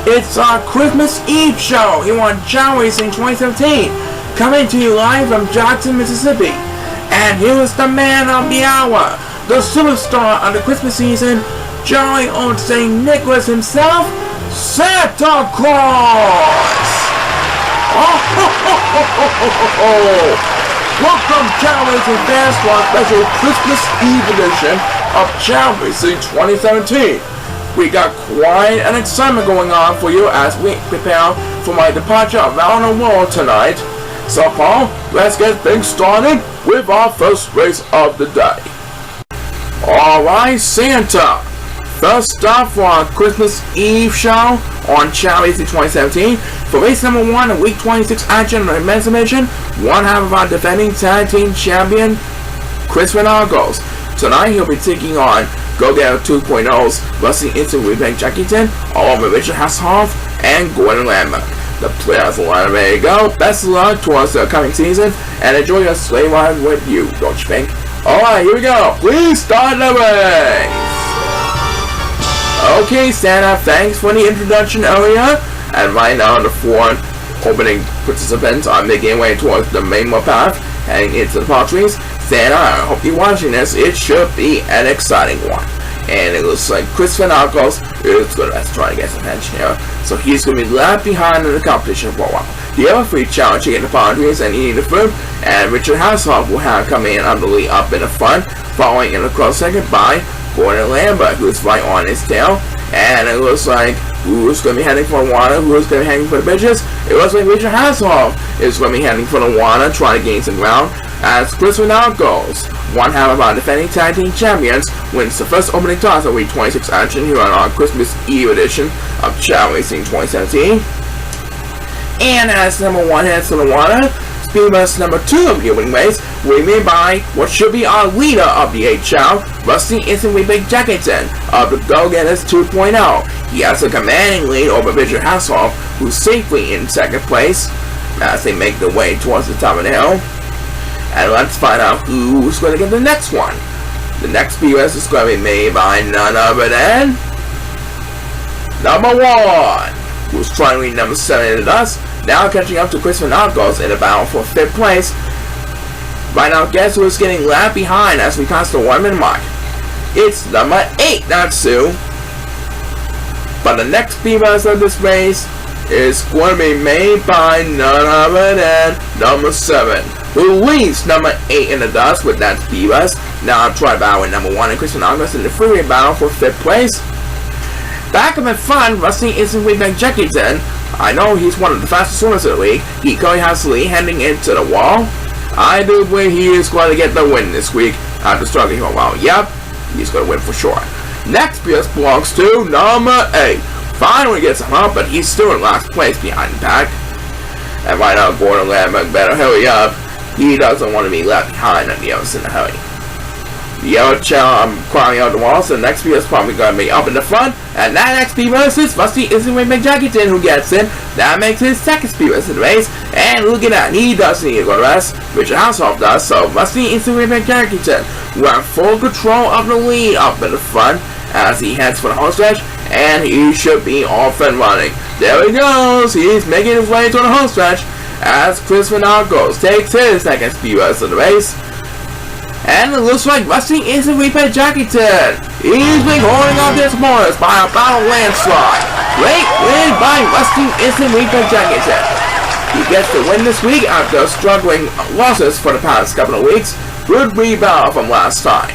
It's our Christmas Eve show here on Chao Racing 2017, coming to you live from Jackson, Mississippi. And here is the man of the hour, the superstar of the Christmas season, jolly old St. Nicholas himself, Santa Claus! Welcome, Chao Racing fans, to our special Christmas Eve edition of Chao Racing 2017. We got quite an excitement going on for you as we prepare for my departure around the world tonight. So Paul, let's get things started with our first race of the day. Alright, Santa. First up for our Christmas Eve show on Chao Racing 2017. For race number 1 in week 26 action on the men's division, one half of our defending tag team champion, Chris Renagos. Tonight he'll be taking on Go-Getter 2.0's Rusty Instant Replay Jackington, along with Richard Hasselhoff and Gordon Lambert. The players are lined ready to go. Best of luck towards the coming season, and enjoy your sleigh ride with you, don't you think? Alright, here we go. Please start the race! Okay, Santa, thanks for the introduction earlier. And right now, the 4 opening participants are making their way towards the main path, heading into the palm trees. Santa, I hope you're watching this. It should be an exciting one. And it looks like Chris Renagos is going to try to get some attention here. So he's going to be left behind in the competition for a while. The other 3 challenging in the palm trees and eating the fruit. And Richard Hasselhoff will have come in on the lead up in the front, following in a close second by Gordon Lambert, who's right on his tail. And it looks like who's going to be heading for the water, who's going to be heading for the bridges. It looks like Richard Hasselhoff is going to be heading for the water, trying to gain some ground. As Chris Renagos, one half of our defending tag team champions, wins the first opening toss of week 26 action here on our Christmas Eve edition of Chao Racing 2017. And as number 1 heads to the water, speed bus number 2 of the opening race will be made by what should be our leader of the 8 Chao, Rusty Instant Replay Jackington of the Go-Getters 2.0. He has a commanding lead over Richard Hasselhoff, who's safely in second place as they make their way towards the top of the hill. And let's find out who's going to get the next one. The next POS is going to be made by none other than number 1, who's trying to read number 7 in the dust. Now catching up to Chris Renagos in the battle for 5th place. Right now, guess who's getting left behind as we pass the 1 minute mark? It's number 8, Natsu. But the next POS of this race is going to be made by none other than number 7. Who leads number 8 in the dust with that POS. Now I'll try battle with number 1 and Chris Renagos in the freeway battle for 5th place. Back up in front, Rusty Instant Replay Jackington. I know he's one of the fastest swimmers in the league. He currently has the lead heading into the wall. I do believe he is going to get the win this week after struggling for a while. Yep, he's going to win for sure. Next PS belongs to number 8. Finally gets him up, but he's still in last place behind the pack. And right now, Gordon Lambert better hurry up. He doesn't want to be left behind on the others in a hurry. The other Chao, I'm crawling out the wall, so the next POS is probably going to be up in the front. And that next POS is Rusty Instant Replay Jackington who gets in. That makes his second POS in the race. And look at that, he doesn't need to go to rest. Richard Hasselhoff does, so Rusty Instant Replay Jackington will have full control of the lead up in the front as he heads for the home stretch. And he should be off and running. There he goes, he's making his way to the home stretch as Chris Renagos takes his second POS of the race. And it looks like Rusty Instant Replay Jackington. He's been holding on to his opponents by about a landslide. Great win by Rusty Instant Replay Jackington. He gets the win this week after struggling losses for the past couple of weeks. Good rebound from last time.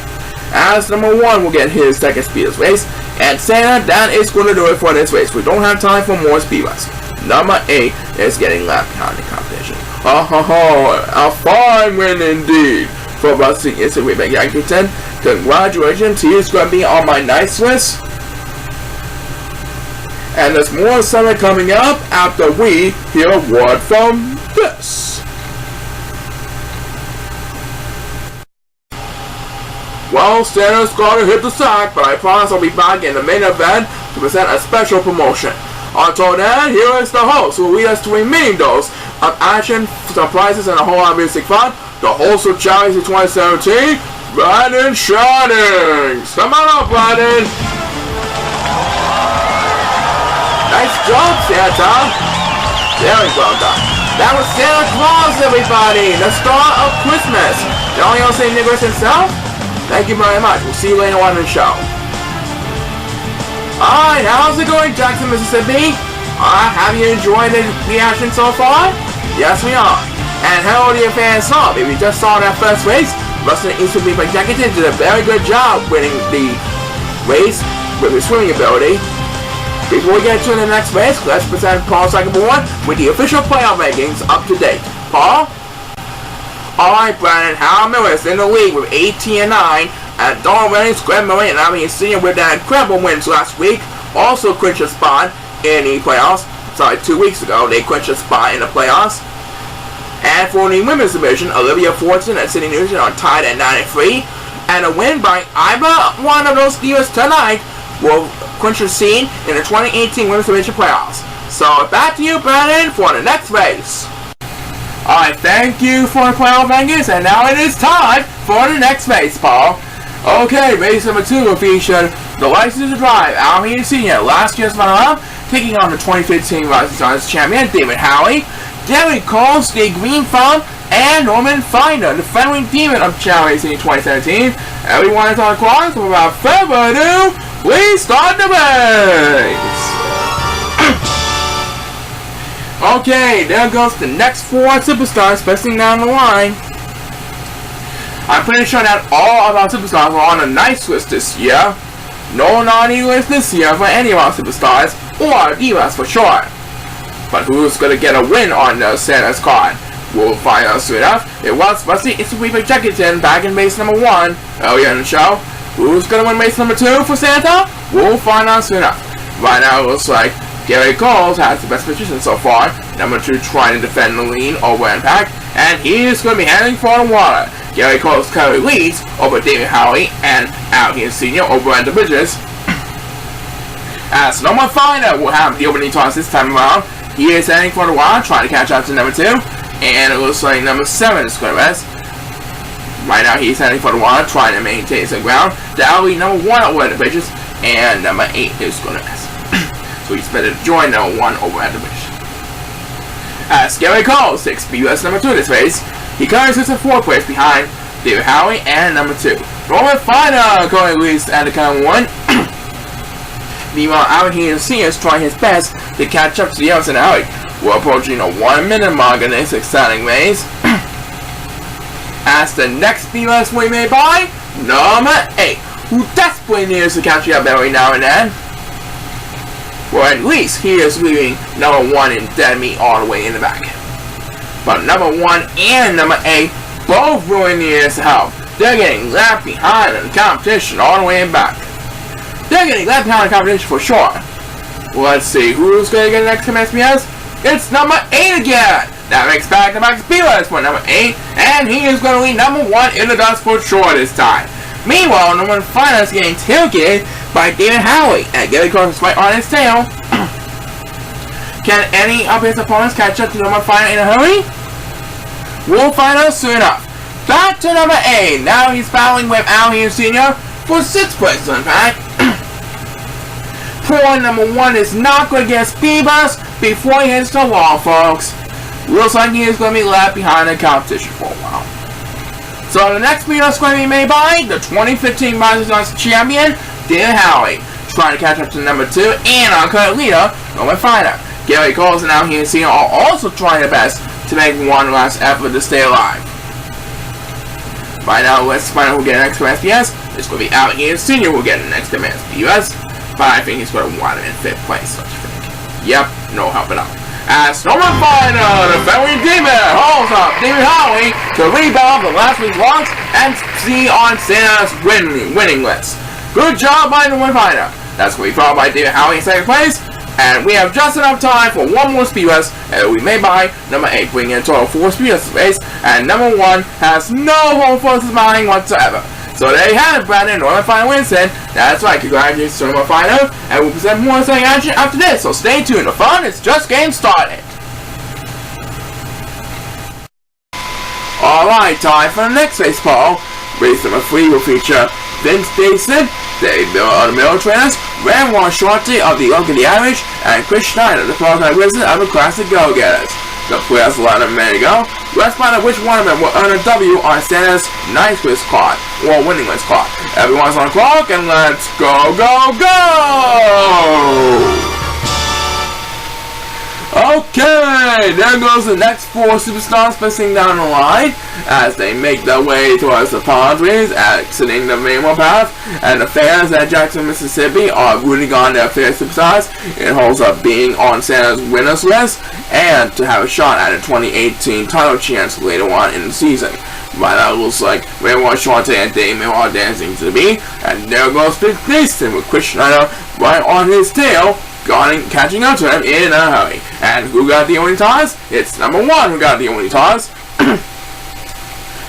As number 1 will get his second speedless race. And Santa, that is going to do it for this race. We don't have time for more speedless. Number 8 is getting left behind the competition. Ha ha ha, a fine win indeed for Rusty Instant Replay Jackington. Congratulations, he is going to be on my nice list. And there's more summer coming up after we hear a word from this. Well, Santa's going to hit the sack, but I promise I'll be back in the main event to present a special promotion. Until then, here is the host who will lead us to a remaining dose of action, surprises, and a whole lot of music fun. The host of Chao Racing 2017, Brandon Shannings. Come on up, Brandon. Nice job, Santa. Very well done. That was Santa Claus, everybody. The star of Christmas. The only Old St. Nicholas himself. Thank you very much. We'll see you later on in the show. Alright, how's it going, Jackson, Mississippi? Have you enjoyed the reaction so far? Yes, we are. And hello to your fans up. If you just saw that first race, Rustin Eastwood Executive did a very good job winning the race with his swimming ability. Before we get to the next race, let's present Paul's second board with the official playoff rankings up to date. Paul? Alright, Brandon, Hal Miller's in the lead with 18-9, and Donald Reynolds, Greg Murray, and Alvin Sr. with that incredible wins last week also clinched a spot in the playoffs. Sorry, 2 weeks ago, they clinched a spot in the playoffs. And for the women's division, Olivia Fortson and Sydney Nugent are tied at 9-3, and a win by either one of those steelers tonight will clinch a seed in the 2018 women's division playoffs. So back to you, Brandon, for the next race. Alright, thank you for the playoff rankings, and now it is time for the next race, Paul. Okay, race number 2 will feature the License to Drive, Al Heaton Sr., last year's runner-up, taking on the 2015 Rising Stars champion, David Howley, Derek Cole, Steve Green Farm, and Norman Finder, the friendly demon of Chao Racing in 2017. Everyone is on the clock, so without further ado, please start the race! Okay, there goes the next 4 superstars pressing down the line. I'm pretty sure that all of our superstars are on a nice list this year. No naughty list this year for any of our superstars, or divas for sure. But who's gonna get a win on the Santa's card? We'll find out soon enough. It was Rusty Eastwood Executive back in race number 1 earlier in the show. Who's gonna win race number 2 for Santa? We'll find out soon enough. Right now it looks like Gary Coles has the best position so far. Number 2 trying to defend the lead over Impact, and he is going to be heading for the water. Gary Coles currently leads over David Howley and Al Heaton Sr. over at the bridges. As number 5 will have the opening toss this time around. He is heading for the water, trying to catch up to number 2, and it looks like number 7 is going to rest. Right now he's heading for the water, trying to maintain some ground. That'll be number 1 over at the bridges, and number 8 is going to rest. So he's better to join number 1 over at the bridge. As Gary Cole takes BUS number 2 this race, he currently sits in 4th place behind David Howley and number 2. Norman Finder currently leads at the count 1. Meanwhile, Al Heaton Sr. is trying his best to catch up to the Elson Alley. We're approaching the 1 minute mark in this exciting race. As the next BUS will be made by number 8, who desperately needs to catch up every now and then. Or at least he is leaving number 1 in dead meat all the way in the back. But number 1 and number 8 both really need his help. They're getting left behind in the competition all the way in back. They're getting left behind in the competition for sure. Let's see, who's going to get the next SBS? It's number 8 again! That makes back-to-back speeders for number 8, and he is going to lead number 1 in the dust for sure this time. Meanwhile, number 5 is getting tailgated by David Howley, and Gary Cole is right on his tail. Can any of his opponents catch up to number 5 in a hurry? We'll find out soon enough. Back to number 8. Now he's battling with Al Heaton Sr. for 6th place, in fact. Poor number 1 is not going to get a speed boost before he hits the wall, folks. Looks like he is going to be left behind in the competition for a while. So the next video is going to be made by the 2015 Rising Stars champion, David Howley, trying to catch up to number 2 and our current leader, Norman Finder. Gary Coles and Al Heaton Sr. are also trying their best to make one last effort to stay alive. Right now, let's find out who will get the next SBS. It's going to be Al Heaton Sr. who will get the next SBS, but I think he's going to want him in 5th place, don't you think? Yep, no help at all. As Norman Finder, the friendly demon, holds up David Howley to rebound the last week's loss and see on Santa's winning list. Good job by Norman Finder. That's going to be followed by David Howley in 2nd place. And we have just enough time for 1 more speed race, and we may buy number 8, bringing in a total of 4 speed races, and number 1 has no home for smiling whatsoever. So there you have it, Brandon. Norman Finder wins it. That's right, congratulations to Norman Finder, and we'll present more exciting action after this, so stay tuned. The fun is just getting started. Alright, time for the next race, Paul. Race number 3 will feature Vince Dayson, Dave Miller of the Miller Trainers, Ramon Shorty of the Oak of the Irish, and Chris Schneider, the part-time wizard of the Classic Go-Getters. The players allowed a minute ago. Let's find out which one of them will earn a W on Santa's nice list card, or winning list card. Everyone's on the clock, and let's go, go, go! Okay, there goes the next 4 superstars facing down the line as they make their way towards the Padres, exiting the Rainbow Path, and the fans at Jackson, Mississippi are rooting on their favorite superstars in hopes of being on Santa's winners list and to have a shot at a 2018 title chance later on in the season. Right now it looks like Rainbow Shorty and Dave Miller are dancing to the beat, and there goes Big Mason with Chris Schneider right on his tail, catching up to him in a hurry. And who got the only toss? It's number 1 who got the only toss.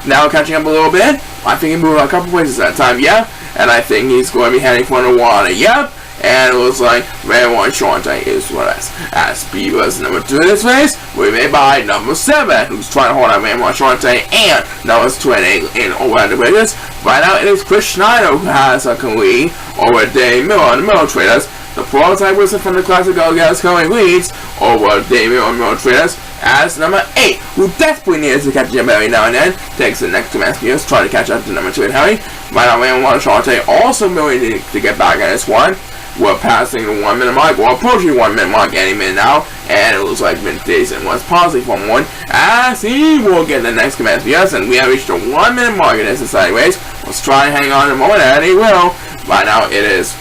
Now catching up a little bit. I think he moved a couple places that time, yeah. And I think he's going to be heading for the water, yep. And it looks like Rainbow Shorty is with us. As Beaver's number 2 in this race, we're made by number 7, who's trying to hold out Rainbow Shorty, and number 28 in over the Raiders. Right now it is Chris Schneider who has a lead over Dave Miller and the Mill Traders. The prototype wizard from the Classic Go-Getters currently leads over Dave Miller and Mill Traders as number 8, who desperately needs to catch him every now and then, takes the next 2 matches, trying to catch up to number 2 in Harry. Right now Rainbow Shorty also really needs to get back on this one. We're passing the 1 minute mark, we're approaching 1 minute mark any minute now, and it looks like Vince Jason was pausing for one as he will get the next command for us, and we have reached the 1 minute mark in this society race. Let's try and hang on a moment, and he will. Right now it is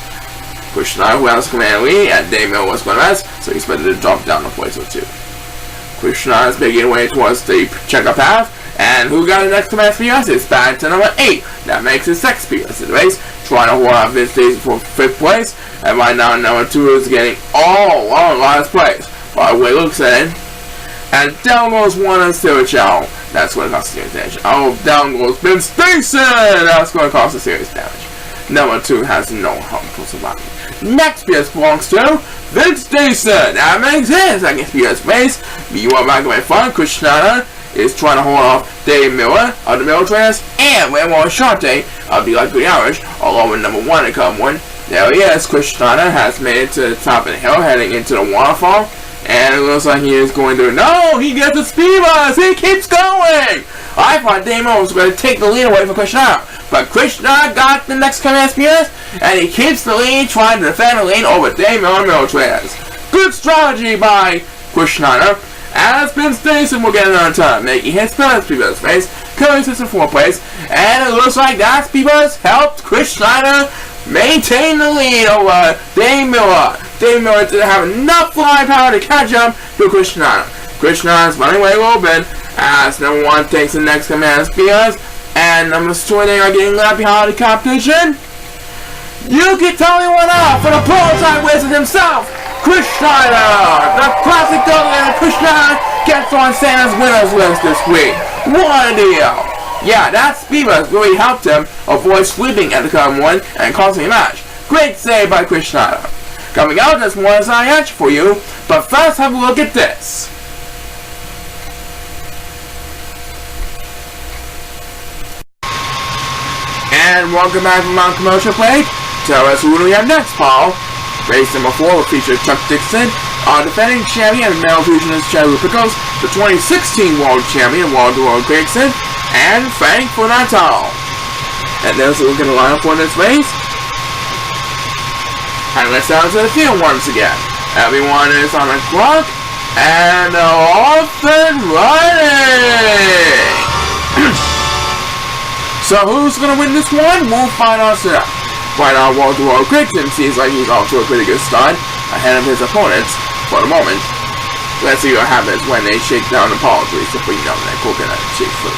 Chris Schneider who has command lead, and Dave Miller was going to rest, so he's better to drop down a place or 2. Chris Schneider's making his way towards the checker path, and who got the next command for us? It's back to number 8. That makes his 6th appearance in the race, trying to hold out Vince Jason for 5th place. And right now, number 2 is getting all on last place. By the way, looks at it. And down goes 1 and still Chao. That's going to cost serious damage. Oh, down goes Vince Jason. That's going to cost a serious damage. Number 2 has no help for surviving. Next PS belongs to Vince Jason. That makes his 2nd PS race. Meanwhile, back in my front, Chris Schneider is trying to hold off Dave Miller of the Mill Traders and Rainbow Shorty of the Oak of the Irish, along with number 1 in come 1. There he is. Chris Schneider has made it to the top of the hill, heading into the waterfall, and it looks like he is going to. No, he gets the speed bus. He keeps going. I thought Dave Miller was going to take the lead away from Chris Schneider, but Chris Schneider got the next command spears, and he keeps the lead, trying to defend the lead over Dave Miller and Mill Traders. Good strategy by Chris Schneider. As Vince Jason will get another turn, making his first speed bus race, currently sits in 4th place, and it looks like that speed bus helped Chris Schneider maintain the lead over Dave Miller. Dave Miller didn't have enough flying power to catch up to Chris Schneider. Chris Schneider's running away a little bit as number 1 takes the next command spears, and number 2 and 8 are getting left behind the competition. You can totally one up for the prototype wizard himself, Chris Schneider. The Classic Go-Getter Chris Schneider gets on Santa's winners list this week. What a deal. Yeah, that speed bus really helped him avoid sleeping at the current 1 and costing a match. Great save by Chris Schneider. Coming out, there's more as I asked for you, but first have a look at this. And welcome back from our commercial break. Tell us who do we have next, Paul? Race number 4 will feature Chuck Dixon, our defending champion and male fusionist Chao Pickles, the 2016 world champion Walter Gregson, and Frank Natal. And there's a look at the lineup for this race. And let's down to the field once again. Everyone is on the clock, and they're off and running! So who's going to win this one? We'll find out soon. Right now, Walter Gregson seems like he's off to a pretty good start, ahead of his opponents for the moment. Let's see what happens when they shake down the poultry to bring down that coconut cheap food.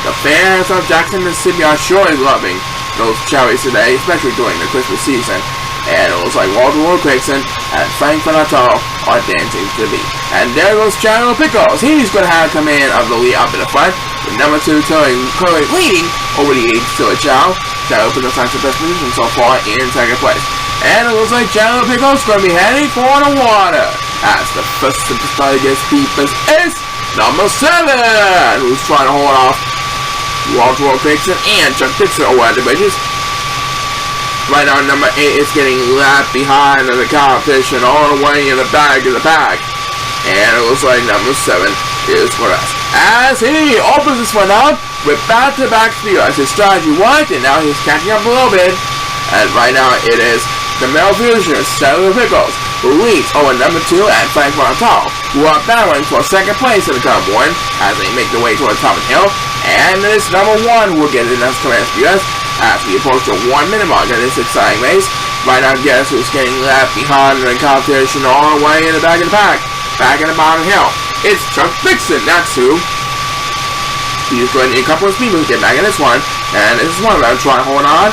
The fans of Jackson, Mississippi are surely loving those cherries today, especially during the Christmas season. And it looks like Walter Gregson and Frank Natal are dancing to the beat. And there goes Chao Pickles. He's going to have command of the lead up in the front, with number 2 currently leading over the 8 still Chao. Chao Pickles has the best position so far in 2nd place. And it looks like Chao Pickles is going to be heading for the water. As the first superstar gets deepest is number 7, who's trying to hold off Walter Gregson and Chuck Dixon over at the bridges. Right now, number 8 is getting left behind in the competition all the way in the back of the pack. And it looks like number 7 is for us. As he opens this one up with back-to-back spears. His strategy worked, and now he's catching up a little bit. And right now, it is the male fusionist, Chao who leads over number 2 and Chao, who are battling for second place in the convoy as they make their way toward the top of the hill. And it's number 1 who will get the next command spears as we approach the 1 minute mark in this exciting race. Right now, guess who's getting left behind in the competition all the way in the back of the pack, back in the bottom hill. It's Chuck Dixon, that's who. He's going to need a couple of speeders to get back in this one, and this is one of them trying to hold on.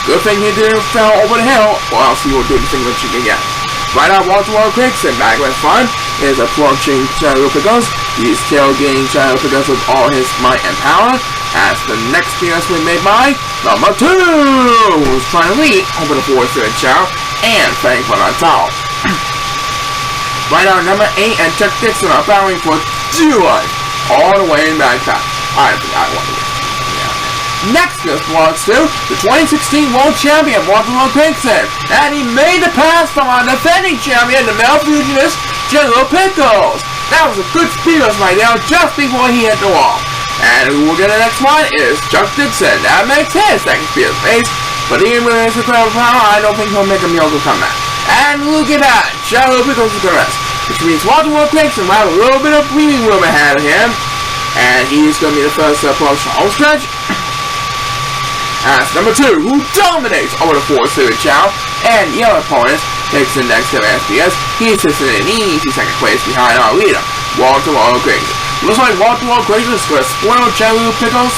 Good thing he didn't fell over the hill, or else he will do the thing that you can get. Right now, Walter Dixon back with fun is approaching Chao. He's tailgating Chao with all his might and power. As the next spears we made by number 2, who's trying to lead over the 4th to Chao and Chao. Right now, number 8 and Chuck Dixon are battling for 2 life all the way in backpack. I forgot what it is. Next belongs to the 2016 World Champion, Walter Dixon, and he made the pass from our defending champion, the male fusionist, General Pickles. That was a good speeders right there, just before he hit the wall. And who will get the next one is Chuck Dixon. That makes his second speeders base, but even with his incredible power, I don't think he'll make a miracle comeback. And look at that, General Pickles is the rest, which means Walter Dixon will have a little bit of breathing room ahead of him, and he's going to be the first to approach the home stretch. As number 2, who dominates over the 4th to Chao, and the other opponent takes the next to SPS. He's sitting in an easy second place behind our leader, Walter Dixon. Looks like Walter Dixon is going to spoil Chao Pickles'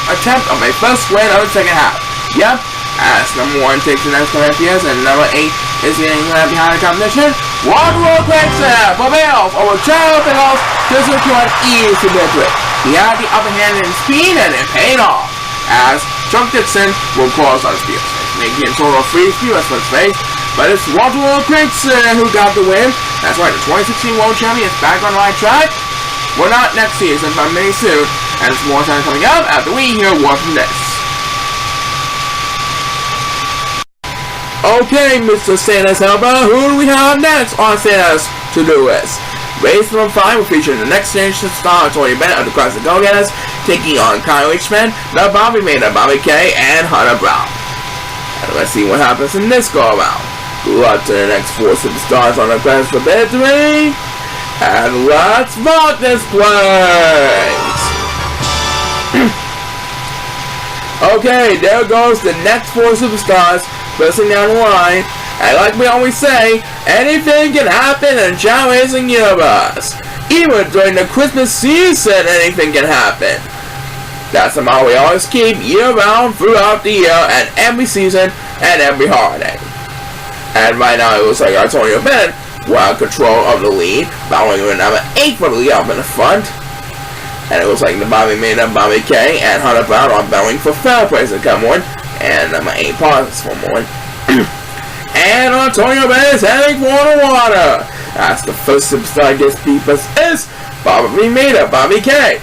attempt of a first win of the second half. Yep, as number 1 takes the next to SPS, and number 8 is getting left behind the competition. Walter Dixon prevails over Chao Pickles to secure an easy victory. He had the upper hand in speed, and it paid off, as Chuck Dixon will cause on spears, making a total of 3 spears for his face. But it's Walter Dixon who got the win. That's right, the 2016 World Champion is back on the right track. Well, not next season, but very soon. And it's more time coming up after we hear word from this. Okay, Mr. Santa's helper, who do we have next on Santa's to-do list? Race number 5 will feature the next generation star Tony Bennett of the Classic Go-Getters, taking on Kyle Richmond, the Bobby Maynard, Bobby K, and Hunter Brown. And let's see what happens in this go-around. Good luck to the next 4 superstars on the quest for victory, and let's rock this place! Okay, there goes the next 4 superstars, pressing down the line. And like we always say, anything can happen in Chao Racing Universe. Even during the Christmas season, anything can happen. That's the motto we always keep year-round throughout the year and every season and every holiday. And right now it looks like Antonio Bennett will have control of the lead, following with number 8 for the lead up in the front. And it looks like the Bobby Maynard, Bobby K, and Hunter Brown are battling for third place in come on, and number 8 pauses for more. And Antonio Bennett is heading for the water. As the first superstar gets beat is Bobby Maynard, Bobby K.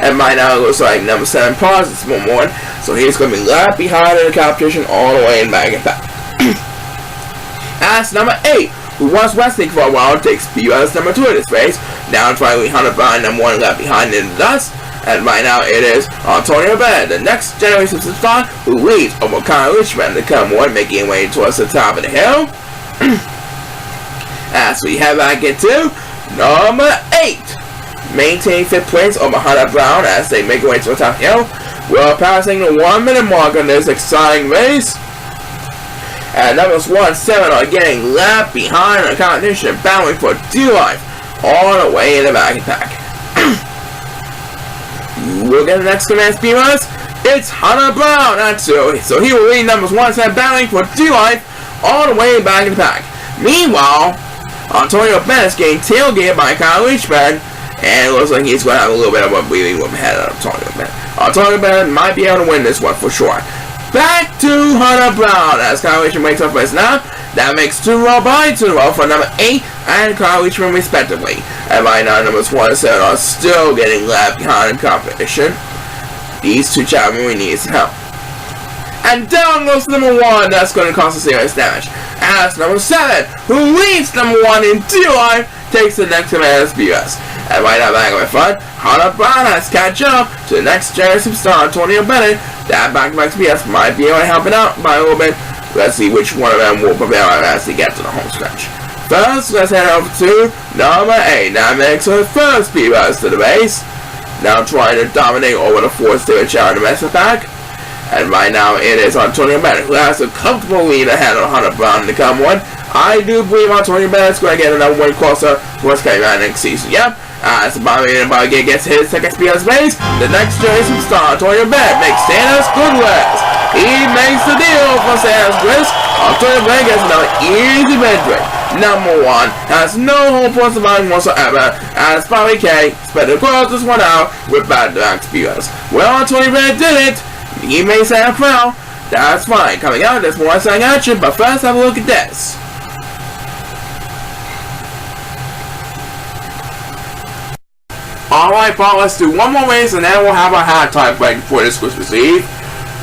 And by now it looks like number 7 pauses for more, so he's going to be left behind in the competition all the way in back and back. As number 8, who was wrestling for a while, takes PUS number 2 in this race. Now it's finally Hunter Brown, number 1 left behind in the dust. And right now it is Antonio Bennett, the next generation superstar, who leads over Kyle Richmond to come on, making his way towards the top of the hill. As we head back into number 8, maintaining 5th place over Hunter Brown as they make their way to the top of the hill. We're passing the 1 minute mark on this exciting race. And numbers 1 and 7 are getting left behind in the competition, battling for dear life all the way in the back and pack. We'll get the next command speeders. It's Hunter Brown, that's so he will lead numbers 1 and 7 battling for dear life all the way back in the pack. Meanwhile, Antonio Bennett's getting tailgated by Kyle Richmond, and it looks like he's going to have a little bit of a breathing room ahead of Antonio Bennett. Antonio Bennett might be able to win this one for sure. Back to Hunter Brown as Kyle Richmond makes up for his snap. That makes 2 row bites in a row for number 8 and Kyle Richmond respectively. And right now numbers 1 and 7 are still getting left behind in competition. These 2 champions need some help. And down goes number 1. That's going to cause a serious damage. As number 7, who leads number 1 in DI, takes the next command as BS. And right now, back with fun, Hunter Brown has catch up to the next generation superstar, Antonio Bennett. That back-to-back BS might be able to help it out by a little bit. Let's see which one of them will prevail as they get to the home stretch. First, let's head over to number 8. That makes her first BS to the base. Now trying to dominate over the 4-0 Chao in the Mesa pack. And right now it is Antonio Bennett, who has a comfortable lead ahead of Hunter Brown in the come one. I do believe Antonio Bennett's going to get another win closer towards coming out next season. Yep. As Bobby gets his second BS base, the next generation superstar, Antonio Bennett, makes Santa's good list. He makes the deal for Santa's list. Antonio Bennett gets another easy victory. Number 1 has no home for surviving whatsoever, as Bobby K spent the closest one out with back-to-back BS. Well, Antonio Bennett did it. He made Santa proud. That's fine. Coming out, there's more exciting action, but first have a look at this. Alright, Paul, let's do one more race and then we'll have our halftime break before this Christmas Eve.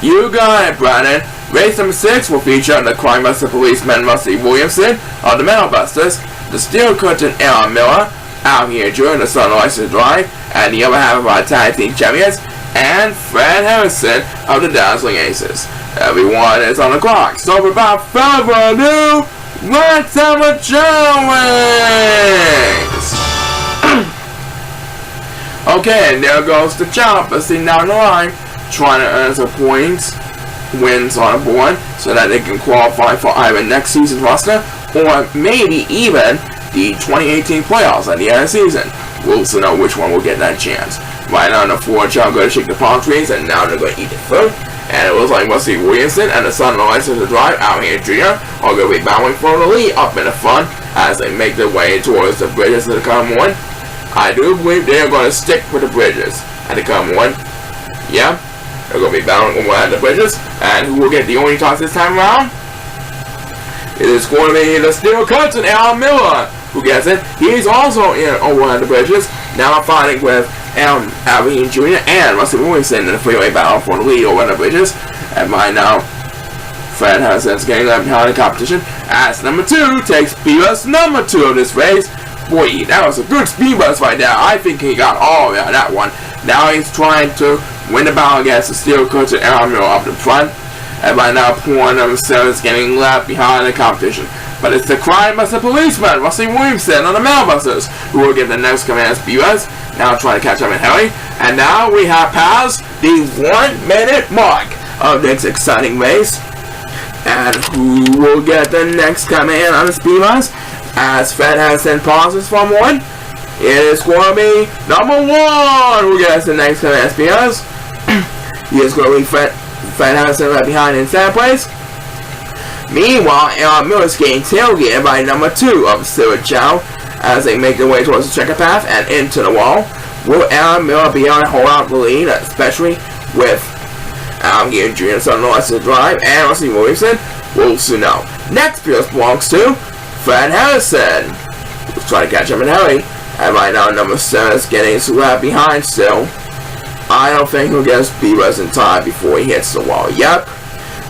You got it, Brandon. Race number 6 will feature the Crime Buster policeman Rusty Williamson of the Metal Busters, the Steel Curtain Aaron Miller, out here during the Sunrise Drive, and the other half of our tag team champions, and Fred Harrison of the Dazzling Aces. Everyone is on the clock, so without further ado, let's have a challenge! Okay, and there goes the Chao, busting down the line, trying to earn some points, wins on the board, so that they can qualify for either next season's roster, or maybe even the 2018 playoffs at the end of the season. We'll also know which one will get that chance. Right now, the 4 Chao going to shake the palm trees, and now they're going to eat the food. And it looks like Rusty Williamson and the Sun of the License to Drive out here Jr. are going to be battling for the lead up in the front as they make their way towards the bridges of the common one. I do believe they are going to stick with the bridges at the common one. Yeah, they're going to be battling over at the bridges. And who will get the only toss this time around? It is going to be the Steel Curtain Aaron Miller who gets it. He's also in over at the bridges, now fighting with Alvin Jr. and Rusty Williamson in the freeway battle for the lead over at the bridges. And by now, Fred Harrison's getting left behind the competition as number 2 takes BS number 2 of this race. Boy, that was a good speed bus right there. I think he got all of that one. Now he's trying to win the battle against the Steel Curtain Aaron Miller up in front. And by now, poor number 7 is getting left behind the competition. But it's the Crime Buster policeman, Rusty Williamson, on the Mailbusters, who will get the next command as BS. Now trying to catch up in Harry. And now we have passed the 1 minute mark of this exciting race. And who will get the next command on the speed bus? As Fred Harrison pauses for one, it is going to be number 1 who gets the next command as BS. He is going to be Fred Harrison right behind in 7th place. Meanwhile, Aaron Miller is getting tailgated by number 2 of Stuart Chao as they make their way towards the checker path and into the wall. Will Aaron Miller be able to hold out the lead, especially with Alvin Jr. Sun License to Drive and Rusty Williamson? We'll soon know. Next BS belongs to Fred Harrison. Let's try to catch him in hurry. And right now, number 7 is getting left behind still. I don't think he'll get his BS in time before he hits the wall. Yep.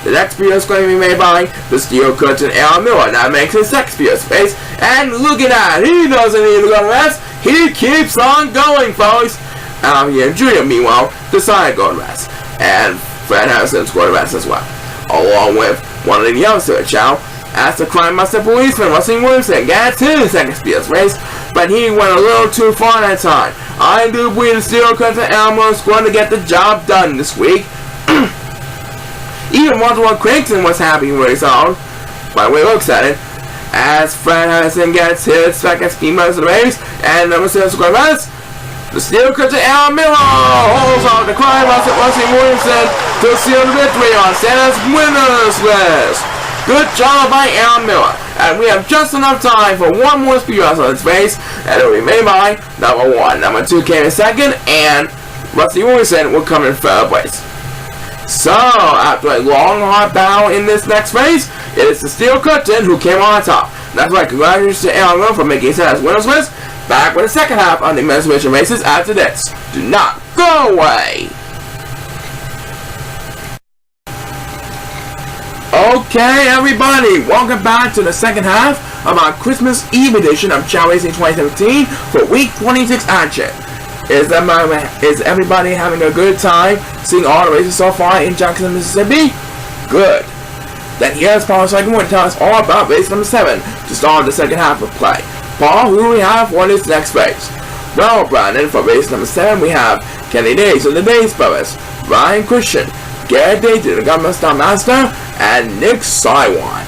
The next BS is going to be made by the Steel Curtain Aaron Miller. That makes his next BS space. And look at that. He doesn't need to go to rest. He keeps on going, folks. Alvin Jr. meanwhile decided to go to rest. And Fred Harrison's going to rest as well. Along with one of the youngsters, Chao. As the Crime Buster policeman, Rusty Williamson gets his second BS race, but he went a little too far that time. I do believe the Steel Curtain Elmo is going to get the job done this week. Even Walter Craigson was happy with his own, by the way he looks at it, as Fred Harrison gets his second speed bus of the race, and number 6 square bus. The Steel Curtain Aaron Miller holds on the Crime Buster Rusty Williamson to seal the victory on Santa's winners list. Good job by Aaron Miller. And we have just enough time for one more speed bus on its face, and it will be made by number 1. Number 2 came in second, and Rusty Williamson will come in 3rd place. So, after a long, hard battle in this next race, it is the Steel Curtain who came on top. That's right, congratulations to Aaron Miller for making Santa's winners list. Back with the second half on the men's division races after this. Do not go away! Okay, everybody, welcome back to the second half of our Christmas Eve edition of Chao Racing 2017 for Week 26 action. Is everybody having a good time seeing all the races so far in Jackson, Mississippi? Good. Then here's Paul Second to tell us all about race number 7 to start the second half of play. Paul, who do we have for this next race? Well, Brandon, for race number 7 we have Kenny Days of the Days Brothers, Ryan Christian, Garrett Dayton, the Government Star Master, and Nick Saiwan.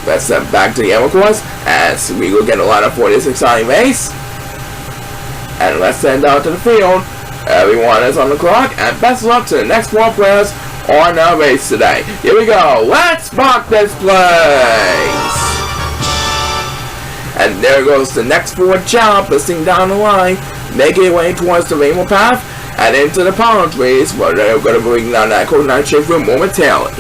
Let's step back to the Emerald Course as we will get a lineup for this exciting race. And let's send out to the field. Everyone is on the clock, and best of luck to the next 4 players on our race today. Here we go. Let's rock this place. And there goes the next 4 Chao, busting down the line, making their way towards the rainbow path and into the palm trees, where they're going to bring down that coconut shake room momentarily.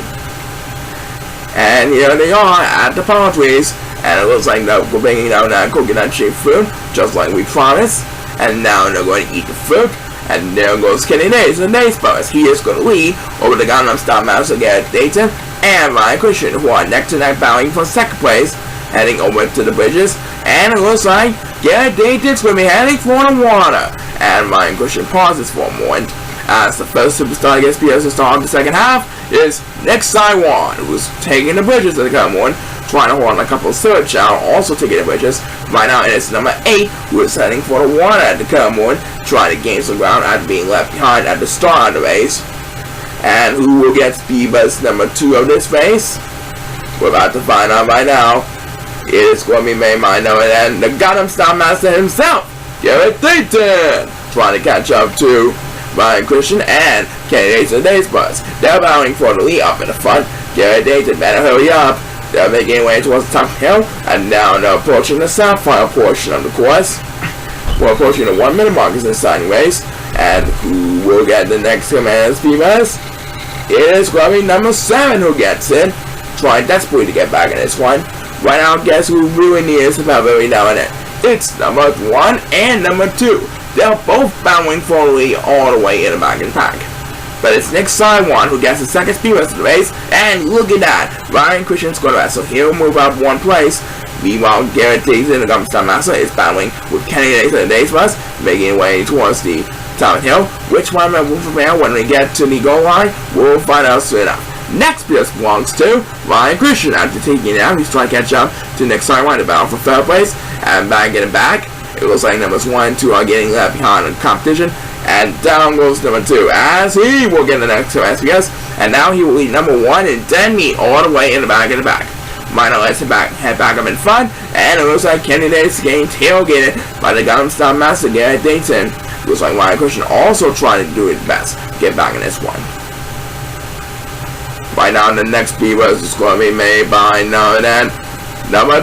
And here they are at the palm trees, and it looks like they're bringing down that coconut shake fruit, just like we promised. And now they're going to eat the fruit. And there goes Kenny Days, the Days Brothers. He is going to lead over the Gangnam Style Master Garrett Dayton and Ryan Christian, who are neck to neck battling for second place, heading over to the bridges. And it looks like Garrett Dayton's going to be heading for the water. And Ryan Christian pauses for a moment as the first superstar gets PS to start the second half is Nick Saiwan, who's taking the bridges at the current one, trying to hold on a couple of third Chao, also taking the bridges. Right now it is number 8, who is heading for the water at the current one, trying to gain some ground after being left behind at the start of the race. And who will get speed bus number 2 of this race? We're about to find out right now. It is going to be made by no one and the Gangnam Style Master himself, Garrett Dayton, trying to catch up to Ryan Christian and Kenny Days of the Days Brothers. They're battling for the lead up in the front. Garrett Dayton better hurry up. They're making their way towards the top hill, and now they're approaching the south final portion of the course. We're approaching the 1 minute mark in this exciting race, and who will get the next command speed bus? It is going to be number 7 who gets it, trying desperately to get back in this one. Right now, guess who really needs some help every now and then? It's number 1 and number 2. They're both battling for the lead all the way in the back of the pack. But it's Nick Saiwan who gets the second speed rest of the race, and look at that, Ryan Christian's going to rest, so he'll move up 1 place. Meanwhile, Garrett Dayton, the Government Star Master, is battling with Kenny Days of the Days Brothers, making his way towards the top hill. Which one will prevail when we get to the goal line? We'll find out soon enough. Next place belongs to Ryan Christian. After taking it out, he's trying to catch up to Nick Saiwan to battle for 3rd place, and back getting back. It looks like numbers 1 and 2 are getting left behind in the competition. And down goes number 2 as he will get the next 2 SPS. And now he will lead number 1 and then meet all the way in the back of the back. Minor lets head back up in front. And it looks like Kenny Days getting tailgated by the Gangnam Style Master Garrett Dayton. Looks like Ryan Christian also trying to do his best to get back in this one. Right now the next speed bus is going to be made by number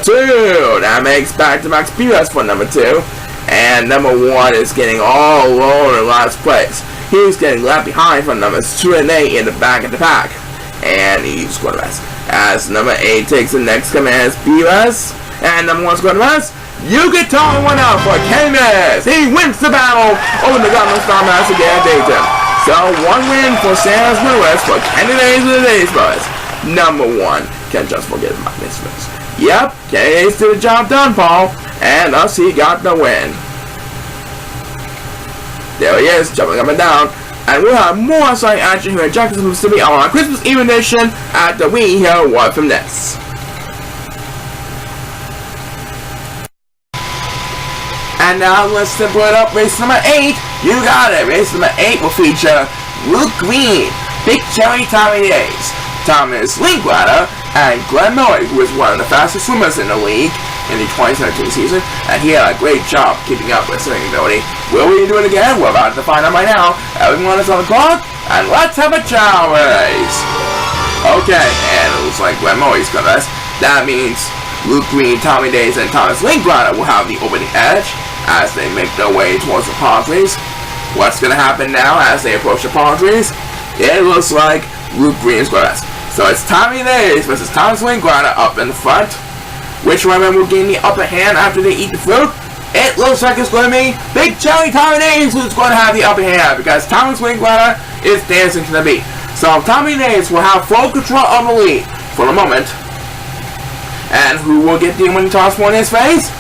2. That makes back-to-back speed bus for number 2. And number 1 is getting all alone in last place. He's getting left behind from numbers 2 and 8 in the back of the pack. And he's going to rest. As number 8 takes the next command speed bus. And number 1's going to rest. You can tell one out for Candace. He wins the battle over the Gangnam Style Master Garrett Dayton. So 1 win for Santa's Midwest for Kenny Days of the Days Brothers. Number 1 can just forget about this race. Yep, Kenny Days did the job done, Paul. And thus he got the win. There he is, jumping up and down. And we'll have more exciting action here in Jackson, Mississippi on our Christmas Eve edition after we hear a word from this. And now let's simple it up. Race number 8. You got it. Race number 8 will feature Luke Green, Big Cherry Tommy Days, Thomas Linklater, and Glenn Miller, who is one of the fastest swimmers in the league in the 2017 season, and he had a great job keeping up with swimming ability. Will we do it again? We're about to find out right now. Everyone is on the clock, and let's have a Chao race. Okay, and it looks like Glenn Murray's gonna rest. That means Luke Green, Tommy Days, and Thomas Linklater will have the opening edge as they make their way towards the palm trees. What's gonna happen now as they approach the palm trees? It looks like Luke Green's gonna rest. So it's Tommy Days versus Thomas Linklater up in the front. Which one will gain the upper hand after they eat the fruit? It looks like it's going to be Big Cherry Tommy Days who's going to have the upper hand because Thomas Linklater is dancing to the beat. So Tommy Days will have full control of the lead for the moment. And who will get the winning toss for in his face?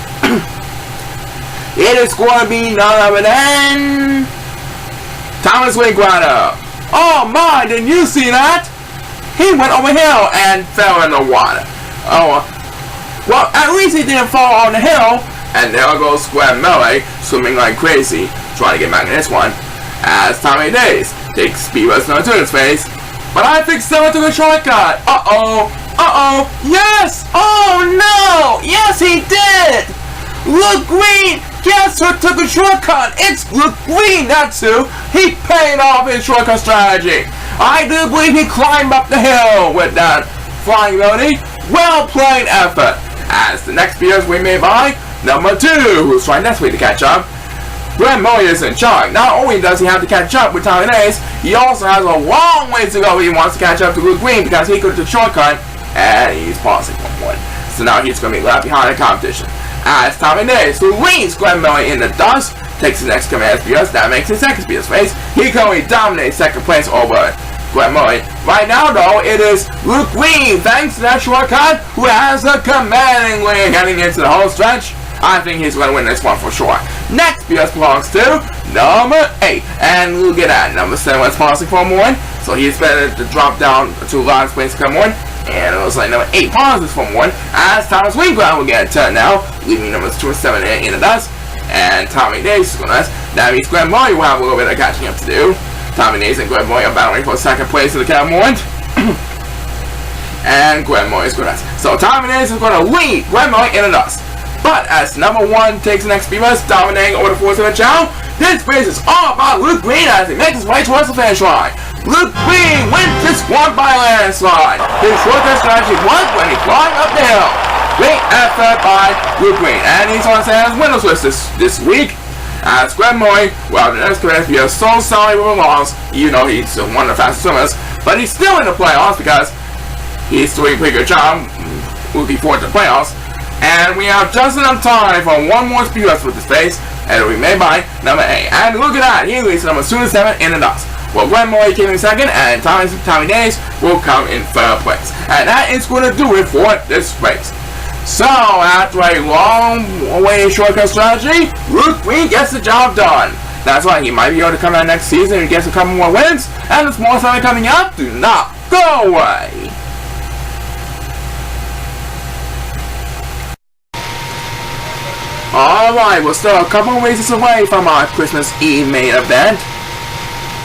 It is going to be none other than Thomas Wingrider. Oh my, didn't you see that? He went over hill and fell in the water. Oh, well, at least he didn't fall on the hill. And there goes Square Melee, swimming like crazy, trying to get back in this one. As Tommy Days takes Speedbus number 2 in his face. But I think someone took a shortcut. Uh-oh. Uh-oh. Yes! Oh no! Yes, he did! Look Green! Guess who took a shortcut? It's Look Green, that's who! He paid off his shortcut strategy! I do believe he climbed up the hill with that flying ability. Well played effort! As the next speeders we may by number 2, who's trying desperately to catch up. Glenn Murray is in charge. Not only does he have to catch up with Tommy Days, he also has a long way to go if he wants to catch up to Luke Green because he could have took a shortcut and he's pausing for 1. So now he's going to be left behind in the competition. As Tommy Days, who leaves Glenn Murray in the dust, takes the next command speeders, that makes his second speeders face. He currently dominates second place over Glenn Murray. Right now though, it is Luke Green, thanks to that shortcut, who has a commanding lead heading into the whole stretch. I think he's going to win this one for sure. Next BS belongs to number 8. And look at that. Number 7 was pausing for more. So he's better to drop down to last place to come on. And it looks like number 8 pauses for more. As Thomas Wingrider will get a turn now, leaving numbers 2 and 7 in the dust. And Tommy Days is going to. That means Glenn Murray will have a little bit of catching up to do. Tommy Days and Glenn Murray are battling for second place in the count moment. And Glenn Murray is going to. So Tommy Days is going to lead Glenn Murray in the dust. But as number 1 takes the next speedbus, dominating over the force of the Chao, this race is all about Luke Green as he makes his way towards the finish line. Luke Green wins this one by landslide. His shortcut strategy was when he climbed up the hill. Great effort by Luke Green, and he's on Santa's winner's list this week. As Glenn Murray, well, the next command speeder is so sorry with a loss, even though he's one of the fastest swimmers, but he's still in the playoffs because he's doing a pretty good job looking forward to the playoffs. And we have just enough time for one more speedbus with this face, and it'll be made by number 8. And look at that, he leads number 2 and 7 in the dust. Well, Glenn Murray came in second, and Tommy Days will come in third place. And that is going to do it for this race. So, after a long-awaited shortcut strategy, Luke Green gets the job done. That's why he might be able to come out next season and get a couple more wins, and there's more something coming up. Do not go away. Alright, we're still a couple of races away from our Christmas Eve main event.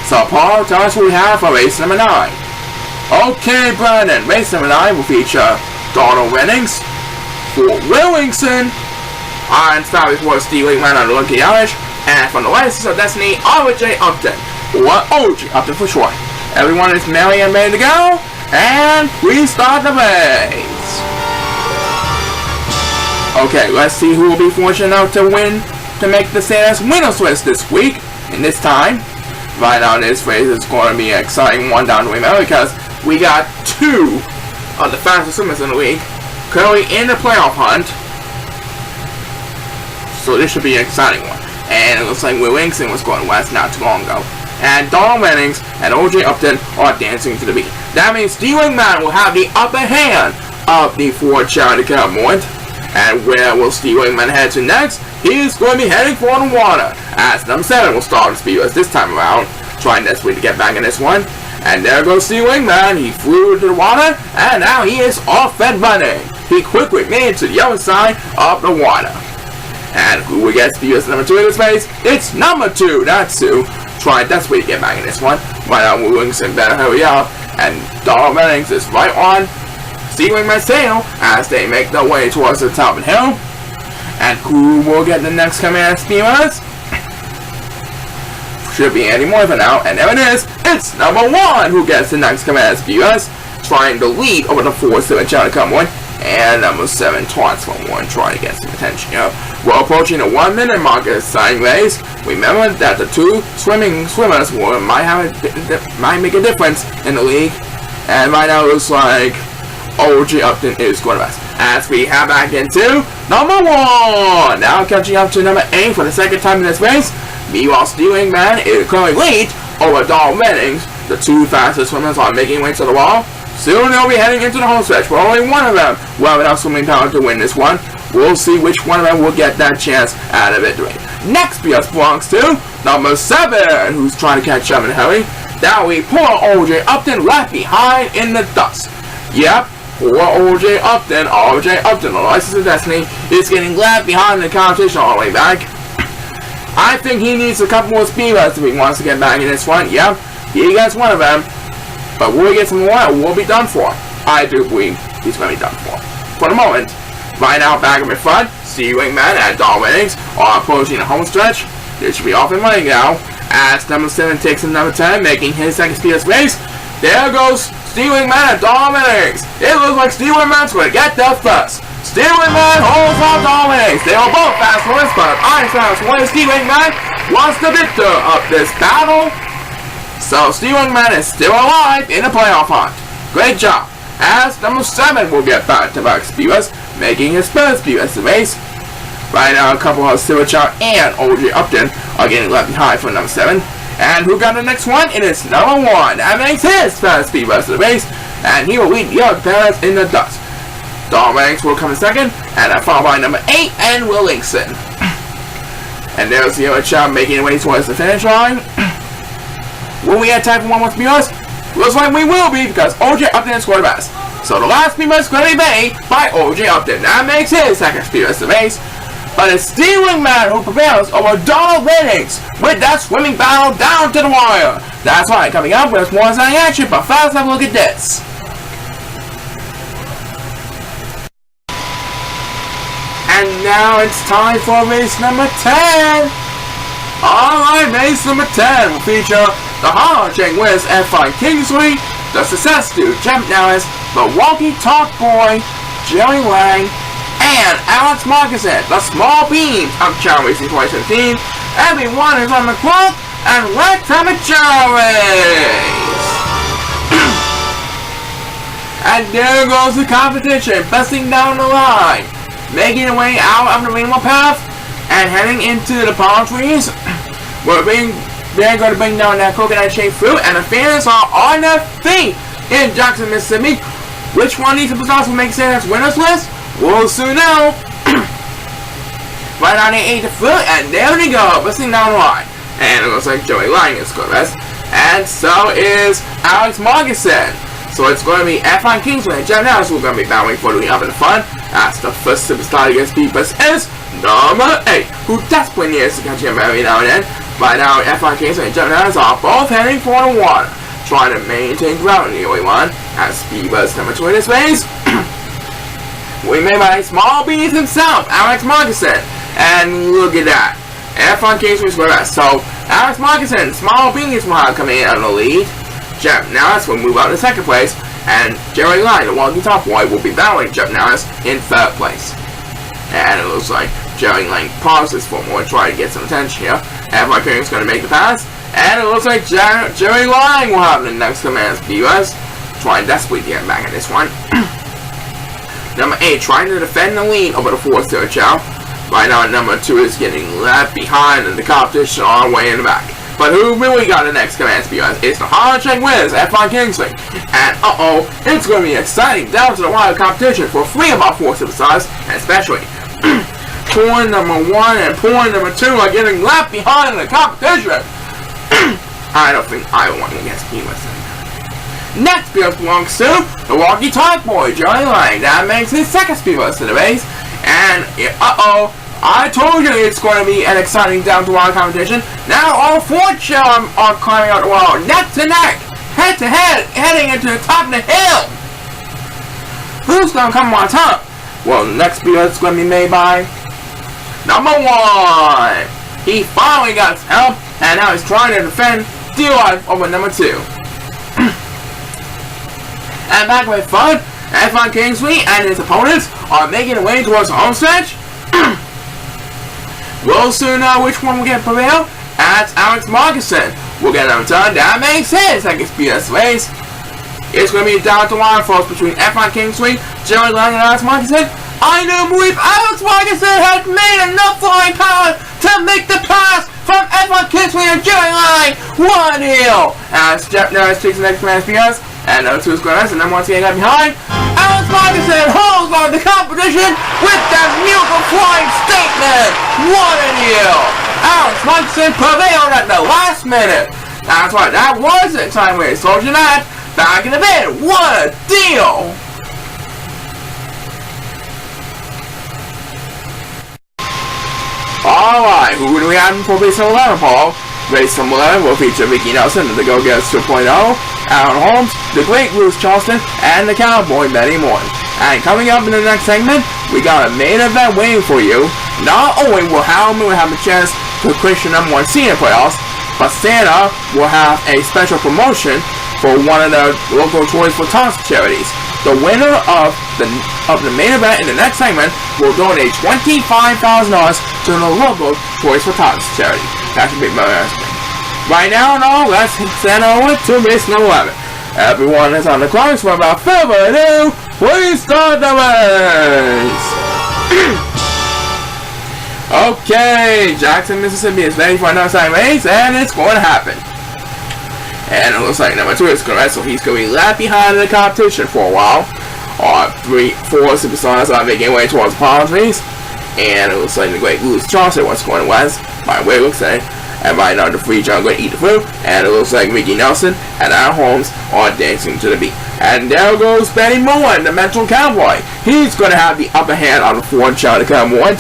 So Paul, tell us what we have for race number 9. Okay, Brandon, race number 9 will feature Donald Wennings, Fort Williamson, Iron Star before Steely Man on the Lucky Irish, and from the License of Destiny, RJ Upton, or OG Upton for short. Everyone is merry and ready to go, and we start the race. Okay, let's see who will be fortunate enough to win, to make the Santa's winner's list this week. And this time, right now this race is going to be an exciting one down the way now because we got 2 of the fastest swimmers in the league currently in the playoff hunt. So this should be an exciting one. And it looks like Will Williamson was going west not too long ago. And Donald Wennings and OJ Upton are dancing to the beat. That means Stealing Man will have the upper hand of the Ford charity count moment. And where will Steve Wingman head to next? He's going to be heading for the water. As number 7 will start the speedbus this time around, trying desperately to get back in this one. And there goes Steve Wingman. He flew to the water, and now he is off and running. He quickly made it to the other side of the water. And who will get speedbus number 2 in this race? It's number 2, that's Sue. Trying desperately to get back in this one. Right now, Williamson better hurry up. And Donald Wennings is right on Stealing my sail as they make their way towards the top of the hill. And who will get the next command speedbus? Should be Andy Moore for now, and there it is. It's number 1 who gets the next command speedbus, trying to lead over the 4-7 Chao to come one, and number 7 taunts for 1, trying to get some attention here. We're approaching the 1 minute mark of the signing race. Remember that the 2 swimmers might make a difference in the league, and right now it looks like OG Upton is going to rest. As we head back into number 1. Now catching up to number 8 for the second time in this race. Meanwhile, Stealing Man is currently lead over Donald Wennings. The 2 fastest swimmers are making way to the wall. Soon they'll be heading into the home stretch, but only one of them will have enough swimming power to win this one. We'll see which one of them will get that chance at a victory. Next BS belongs to number 7, who's trying to catch up in a hurry. Now we poor OJ Upton left behind in the dust. Yep, poor OJ Upton, the License of Destiny, is getting left behind in the competition all the way back. I think he needs a couple more speed runs if he wants to get back in this one. Yep, he gets one of them. But will he get some more? It will be done for. I do believe he's going to be done for. For the moment, right now back up in front, Steve Wingman and Dominics are approaching the home stretch. They should be off and running now. As number 7 takes in number 10, making his second speedless race. There goes Steve Wingman and Dominics. It looks like Steve Wingman's going to get there first. Steve Wingman holds off Dominics. They are both fast runners, but I found one Steve Wingman wants the victor of this battle. So Steve Wingman is still alive in the playoff hunt. Great job. As number 7 will get back-to-back speedless, making his first speedless race. Right now, a couple of Chao and OJ Upton are getting left behind for number 7. And who got the next one? It is number 1. That makes his first speedless race, and he will lead the other pairs in the dust. Dominics will come in second, and followed by number 8 and Willingson. And there's the other Chao making their way towards the finish line. Will we have time for one more speedless? Looks like we will be, because OJ Upton scored the best. So the last speedless is going to be made by OJ Upton. That makes his second speedless race. But it's Steve Wingman who prevails over Donald Ratings with that swimming battle down to the wire. That's right, coming up with more exciting action, but first have a look at this. And now it's time for race number 10. Alright, race number 10 will feature the Hard-Chain Wiz F5 Kingsley, the Success Dude Jump Norris, the Walkie Talk Boy, Jerry Lang, and Alex Markinson, the Small Beans of Chao Racing 2017. Everyone is on the clock, and let's have a Chao race! And there goes the competition, busting down the line, making their way out of the rainbow path, and heading into the palm trees. They're going to bring down that coconut-shaped fruit, and the fans are on their feet in Jackson, Mississippi. Which one of these superstars will make Santa's winners list? We'll soon know. Right on, they ate the fruit, and there we go, busting down the line. And it looks like Joey Lang is good best, and so is Alex Markinson. So it's going to be F1 Kingsman and Jeff Norris who are going to be battling for the up in the front. As the first superstar against Beepus is number 8, who desperately needs to catch him every now and then. Right now, F1 Kingsman and Jeff Norris are both heading for the water, trying to maintain ground in the early one. As Beepus number 2 in this race. We made by Small Beans himself, Alex Markinson. And look at that. F1 Kingsman's going to so Alex Markinson, Small Beans will have coming in on the lead. Jeff Norris will move out in second place, and Jerry Lang, the Walkie Talk Boy, will be battling Jeff Norris in third place. And it looks like Jerry Lang pauses for more to try to get some attention here. F1 Kingsman's going to make the pass, and it looks like Jerry Lang will have the next command speed us, trying desperately to get back in this one. Number 8 trying to defend the lead over the 4th Chao. Right now, number 2 is getting left behind in the competition all the way in the back. But who really got the next command speed? It's the Hard-Chain Wiz, F1 Kingsley. And it's going to be exciting down to the wire competition for 3 of our 4 superstars, and especially point number 1 and point number 2 are getting left behind in the competition. I don't think either one will get speed with them. Next speedless belongs to the Walkie Talk Boy, Johnny Lang. That makes his second speedless in the race. And I told you it's going to be an exciting down-to-wire competition. Now all 4 Chao are climbing out the wall, neck to neck, head to head, heading into the top of the hill. Who's going to come on top? Well, the next speedless is going to be made by number 1. He finally got help, and now he's trying to defend the life over number 2. And back with fun, F1 Kingsley and his opponents are making their way towards the home stretch. We'll soon know which one will get prevail. That's Alex Markinson. We'll get them done. That makes his second speedless race. It's going to be a down-to-wire force between F1 Kingsley, Jerry Lang, and Alex Markinson. I do believe Alex Markinson has made enough flying power to make the pass from F1 Kingsley and Jerry Lang. 1-0. As Jeff Norris takes the next command speedless. And number 2 is going to and then once again got behind. Alex Markinson holds on the competition with that musical flying statement. What a deal! Alex Markinson prevailed at the last minute. That's right, that was a time where he told you that. Back in the bed, what a deal! Alright, who do we have for race number 11, Paul? Race number 11 will feature Mickey Nelson of the Go-Getters 2.0, Aaron Holmes, the Great Bruce Charleston, and the Cowboy Betty Morton. And coming up in the next segment, we got a main event waiting for you. Not only will Howard have a chance to clinch the number 1 seed in the playoffs, but Santa will have a special promotion for one of the local Toys for Tots charities. The winner of the main event in the next segment will donate $25,000 to the local Toys for Tots charity. That should be very interesting. Right now, let's send over to race number 11. Everyone is on the clock, so without further ado, please start the race! Okay, Jackson, Mississippi is ready for another side race, and it's going to happen. And it looks like number 2 is correct, so he's going to be left behind in the competition for a while. 4 superstars are making their way towards the palm trees. And it looks like the Great Bruce Charleston was going west, by the way it looks like. And right now the Free John going to eat the food. And it looks like Mickey Nelson and Aaron Holmes are dancing to the beat. And there goes Benny Moore, the mental cowboy. He's going to have the upper hand on the Ford Chao to come on.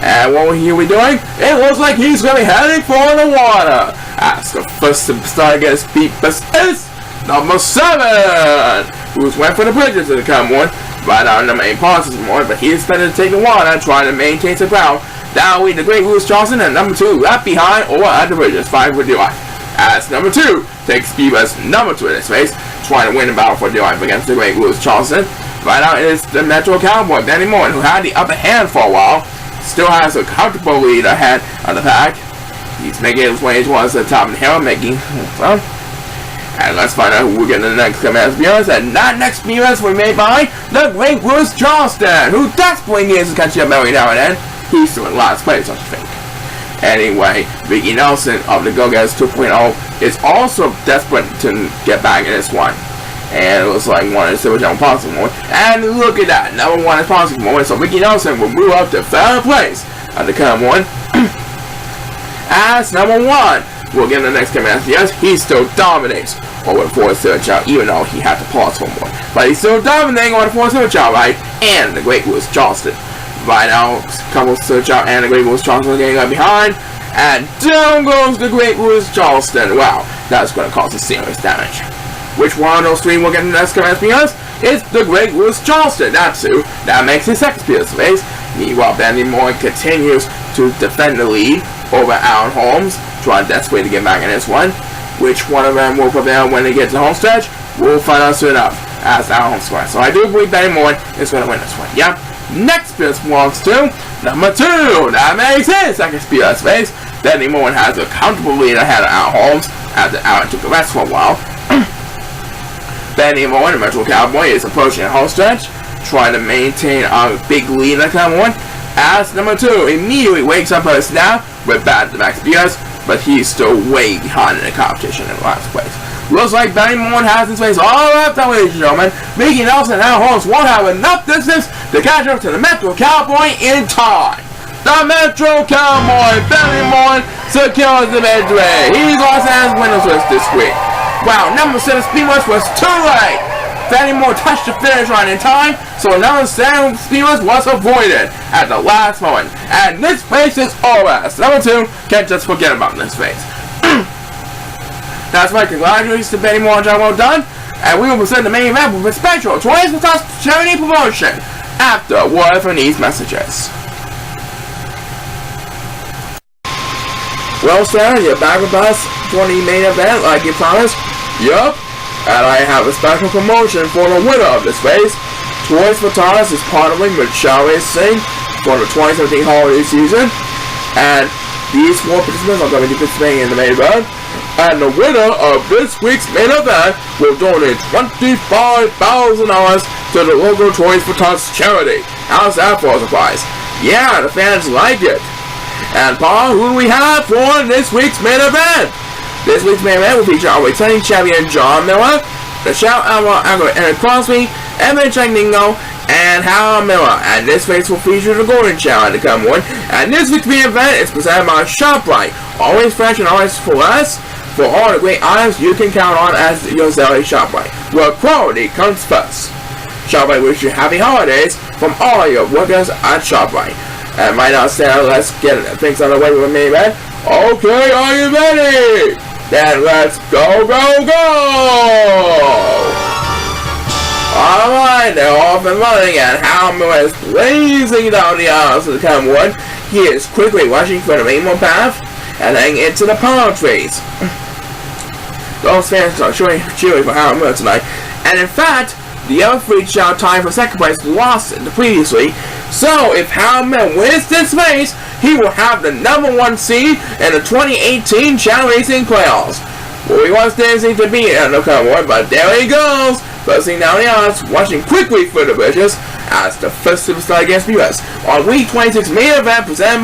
And what are we doing? It looks like he's going to be heading for the water. As the first superstar to get his feet first is number 7, who's went for the bridges to come on. Right now, number 8 passes more, but he is better to take the water, trying to maintain the ground. That will be the Great Bruce Charleston, and number 2 left behind or at the bridges, fighting for dear life. As number 2 takes speed as number 2 in this race, trying to win the battle for dear life against the Great Bruce Charleston. Right now, it is the Metro Cowboy, Benny Moore, who had the upper hand for a while. Still has a comfortable lead ahead of the pack. He's making his way towards the top of the hill, and let's find out who we're getting the next command appearance. And that next appearance will be made by the Great Bruce Charleston, who desperately needs to catch up every now and then. He's still in last place, I think. Anyway, Mickey Nelson of the Go-Getters 2.0 is also desperate to get back in this one. And it looks like 1 is Silver John possible. And look at that, number 1 is possible. So Mickey Nelson will move up to 3rd place at the current one. As number 1, we'll get the next command. Yes, he still dominates over 4 Silver Chao, even though he had to pause for more. But he's still dominating over 4 Silver Chao, right? And the Great Bruce Charleston. Right now, a couple of Silver Chao and the Great Bruce Charleston getting left behind. And down goes the Great Bruce Charleston. Wow, that's going to cause a serious damage. Which one of those 3 will get the next command appearance? It's the Great Bruce Charleston. That's who. That makes his second appearance race. Meanwhile, Benny Moore continues to defend the lead over Aaron Holmes, trying desperately to get back in this one. Which one of them will prevail when they get to the home stretch? We'll find out soon enough as Aaron Holmes scores. So I do believe Benny Moore is going to win this one. Yep. Next appearance belongs to number 2. That makes his second appearance race. Benny Moore has a comfortable lead ahead of Aaron Holmes after Aaron took the rest for a while. Benny Moore, the Metro Cowboy, is approaching the home stretch, trying to maintain a big lead in the Cowboy. As number 2 immediately wakes up her snap with bad max BS, but he's still way behind in the competition in the last place. Looks like Benny Moore has his face all wrapped up, ladies and gentlemen. Mickey Nelson and Aaron Holmes won't have enough distance to catch up to the Metro Cowboy in time. The Metro Cowboy, Benny Moore, secures the midway. He's Los Angeles winners list this week. Wow, number 7 Speedway was too late. Benny Moore touched the finish line in time, so number 7 Speedway was avoided at the last moment. And this race is over. So number 2 can't just forget about this race. That's right, congratulations to Benny Moore, job well done. And we will present the main event with a special Toys for Tots charity promotion after a word from these messages. Well, sir, you're back with us for the main event like you promised. Yup, and I have a special promotion for the winner of this race. Toys for Tots is partnering with Chao for the 2017 holiday season, and these 4 participants are going to be participating in the main event. And the winner of this week's main event will donate $25,000 to the local Toys for Tots charity. How's that for a surprise? Yeah, the fans like it. And Paul, who do we have for this week's main event? This week's main event will feature our returning champion John Miller the Chao, and Crosby, Evan Dingo, and Hal Miller. And this race will feature the Golden Chao in the coming one. And this week's main event is presented by ShopRite. Always fresh and always for us. For all the great items you can count on as your daily ShopRite, where quality comes first. ShopRite wishes you happy holidays from all your workers at ShopRite. And right now, Sarah, let's get things on the way with me, man. Okay, are you ready? Then let's go, go, go! Alright, they're off and running, and Hal Miller is blazing down the aisles of the coming one. He is quickly rushing for the rainbow path and heading into the palm trees. Those fans are cheering for Hal Miller tonight, and in fact, the other three Chao tied for second place lost previously. So if Hal Miller wins this race, he will have the #1 seed in the 2018 Chao Racing Playoffs. Well, he wants dancing to be in the coming one, but there he goes, buzzing down the odds, watching quickly for the bridges as the festivities start against the US on Week 26 main event presented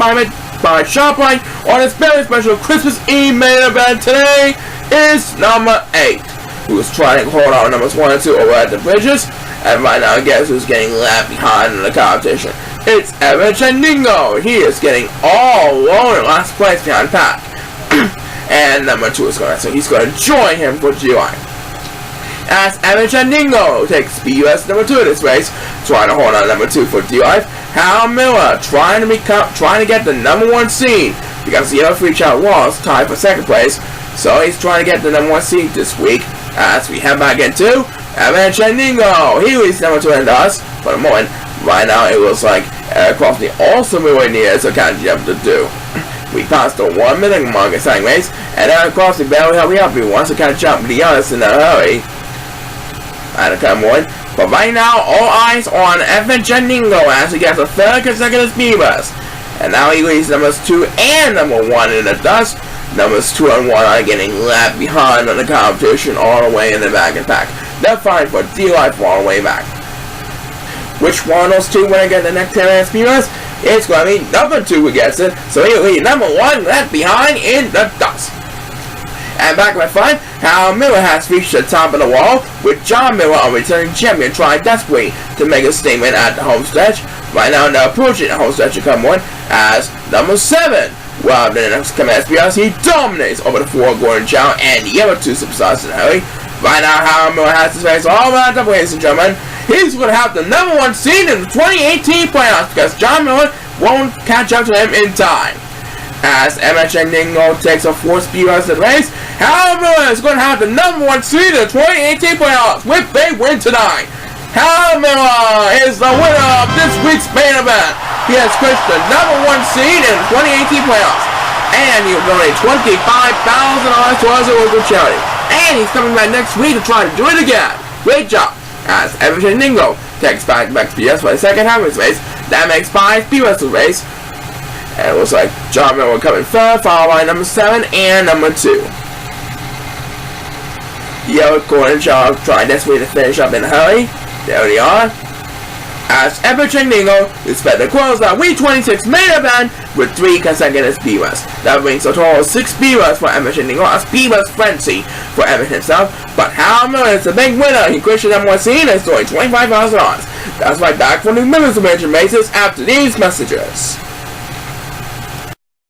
by ShopRite on its very special Christmas Eve main event. Today is number 8, who is trying to hold on numbers 1 and 2 over at the bridges, and right now guess who's getting left behind in the competition? It's Evan Dingo. He is getting all alone in last place behind Pat. And number 2 is going to, so he's going to join him for GI. As Evan Dingo takes BUS number 2 in this race, trying to hold on number 2 for DI. Hal Miller trying to get the #1 seed because the other 3 Chao was tied for second place. So he's trying to get the #1 seed this week. As we head back into Evan Dingo. He leads number 2 and us for the moment. Right now it looks like Eric Crosby also moving near, so catching up to do. We passed the 1 minute mark in second race, and Eric Crosby barely hurry up. He wants to catch up with the others in a hurry. And come on. But right now, all eyes on Evan Dingo as he gets a third consecutive speed burst. And now he leads numbers 2 and number 1 in the dust. Numbers 2 and 1 are getting left behind on the competition all the way in the back and pack. They're fighting for D-Life all the way back. Which one of those two when I get the next 10 minutes speed burst? It's going to be number 2 who gets it. So he'll lead number 1 left behind in the dust. And back my friend, Hal Miller has reached the top of the wall, with John Miller, a returning champion, trying desperately to make a statement at the home stretch. Right now they're approaching the home stretch to come on as number 7. Well, the next command because he dominates over the 4 Golden Chao and the other 2 superstars in a hurry. Right now Hal Miller has his face all around up, ladies and gentlemen. He's going to have the #1 seed in the 2018 playoffs because John Miller won't catch up to him in time. As Evan Dingo takes a 4 speed rush of the race, Hal Miller is going to have the #1 seed in the 2018 playoffs with a win tonight. Hal Miller is the winner of this week's main event. He has clinched the #1 seed in the 2018 playoffs, and he will donate $25,000 towards a local charity. And he's coming back next week to try to do it again. Great job. As Evan Dingo takes back PS for the second half of his race, that makes 5 speed the race. And it looks like John Miller coming third, followed by number 7 and number 2. The other Golden Chao trying desperately to finish up in a hurry. There they are. As Evan Dingo is set to close that Week 26 main event with 3 consecutive speed runs. That brings a total of 6 speed runs for Evan Dingo, a speed run frenzy for Evan himself. But Hal Miller is the big winner. He clinched the #1 seed and is doing $25,000. That's right back for new members of Major Bases after these messages.